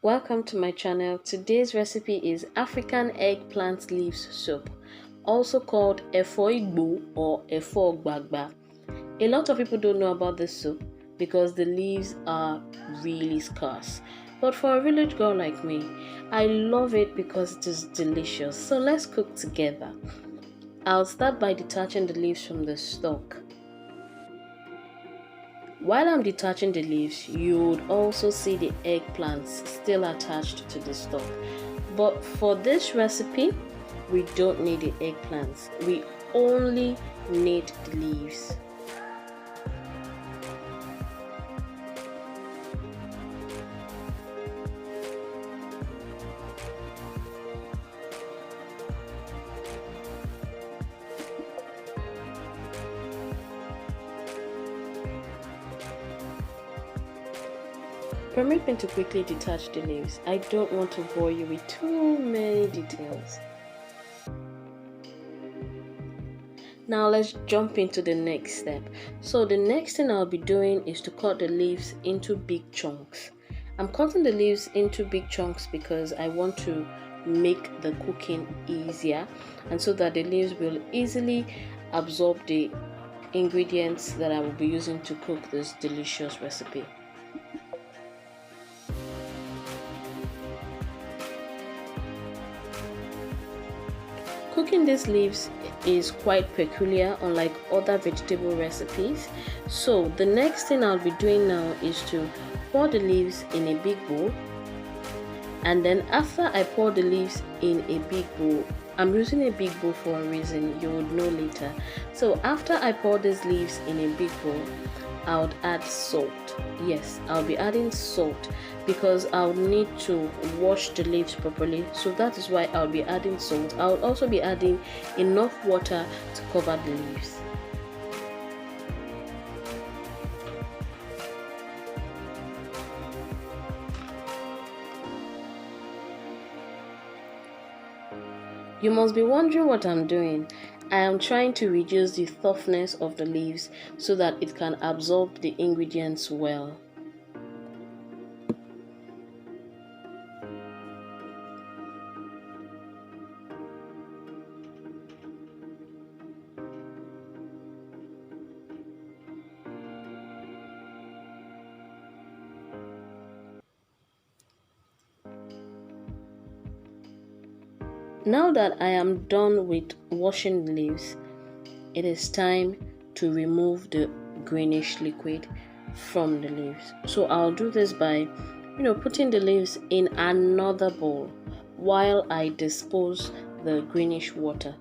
Welcome to my channel. Today's recipe is African eggplant leaves soup, also called EFO IGBO or EFO GBAGBA. A lot of people don't know about this soup because the leaves are really scarce. But for a village girl like me, I love it because it is delicious. So let's cook together. I'll start by detaching the leaves from the stalk. While I'm detaching the leaves, you would also see the eggplants still attached to the stalk. But for this recipe, we don't need the eggplants. We only need the leaves. Permit me to quickly detach the leaves. I don't want to bore you with too many details. Now let's jump into the next step. So the next thing I'll be doing is to cut the leaves into big chunks. I'm cutting the leaves into big chunks because I want to make the cooking easier and so that the leaves will easily absorb the ingredients that I will be using to cook this delicious recipe. Cooking these leaves is quite peculiar, unlike other vegetable recipes. So the next thing I'll be doing now is to pour the leaves in a big bowl, and then after I pour the leaves in a big bowl, I'm using a big bowl for a reason, you would know later. So after I pour these leaves in a big bowl, I would add salt. Yes, I'll be adding salt because I'll need to wash the leaves properly. So that is why I'll be adding salt. I'll also be adding enough water to cover the leaves. You must be wondering what I'm doing. I am trying to reduce the toughness of the leaves so that it can absorb the ingredients well. Now that I am done with washing the leaves, it is time to remove the greenish liquid from the leaves. So I'll do this by, putting the leaves in another bowl while I dispose the greenish water.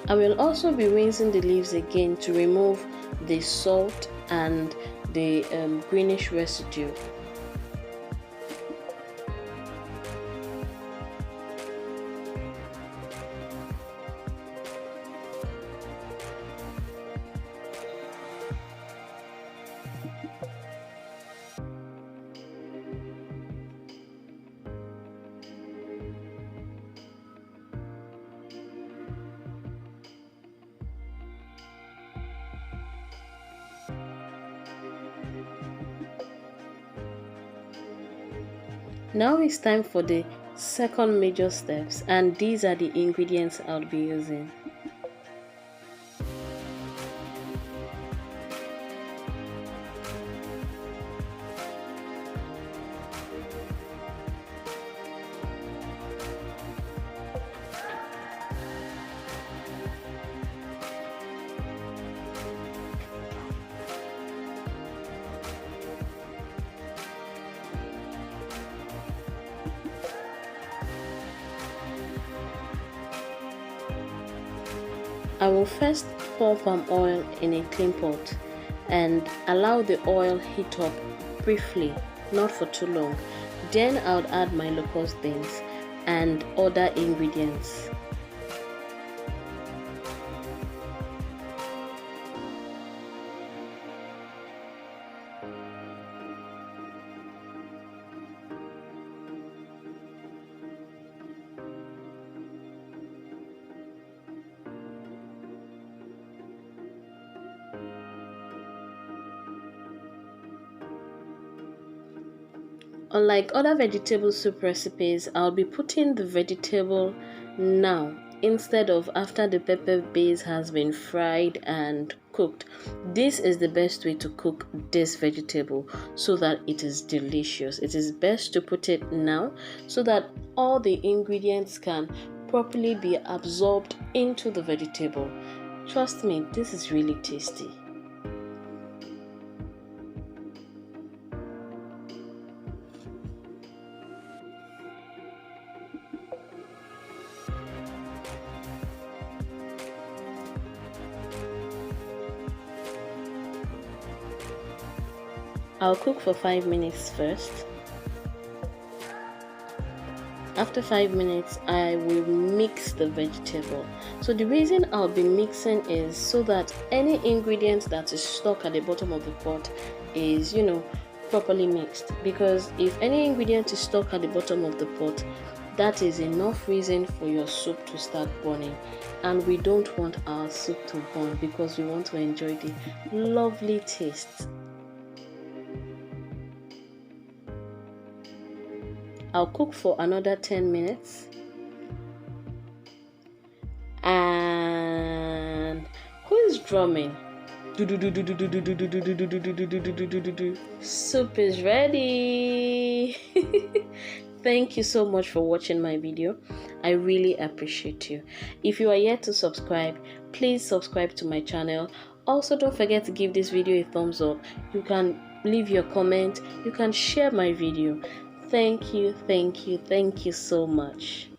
I will also be rinsing the leaves again to remove the salt and the greenish residue. Now it's time for the second major steps, and these are the ingredients I'll be using. I will first pour palm oil in a clean pot and allow the oil heat up briefly, not for too long. Then I'll add my locust beans and other ingredients. Unlike other vegetable soup recipes, I'll be putting the vegetable now instead of after the pepper base has been fried and cooked. This is the best way to cook this vegetable so that it is delicious. It is best to put it now so that all the ingredients can properly be absorbed into the vegetable. Trust me, this is really tasty. I'll cook for 5 minutes first. After 5 minutes, I will mix the vegetable. So the reason I'll be mixing is so that any ingredient that is stuck at the bottom of the pot is, properly mixed. Because if any ingredient is stuck at the bottom of the pot, that is enough reason for your soup to start burning. And we don't want our soup to burn because we want to enjoy the lovely taste. I'll cook for another 10 minutes. And who is drumming? Soup is ready. Thank you so much for watching my video. I really appreciate you. If you are yet to subscribe, please subscribe to my channel. Also, don't forget to give this video a thumbs up. You can leave your comment. You can share my video. Thank you so much.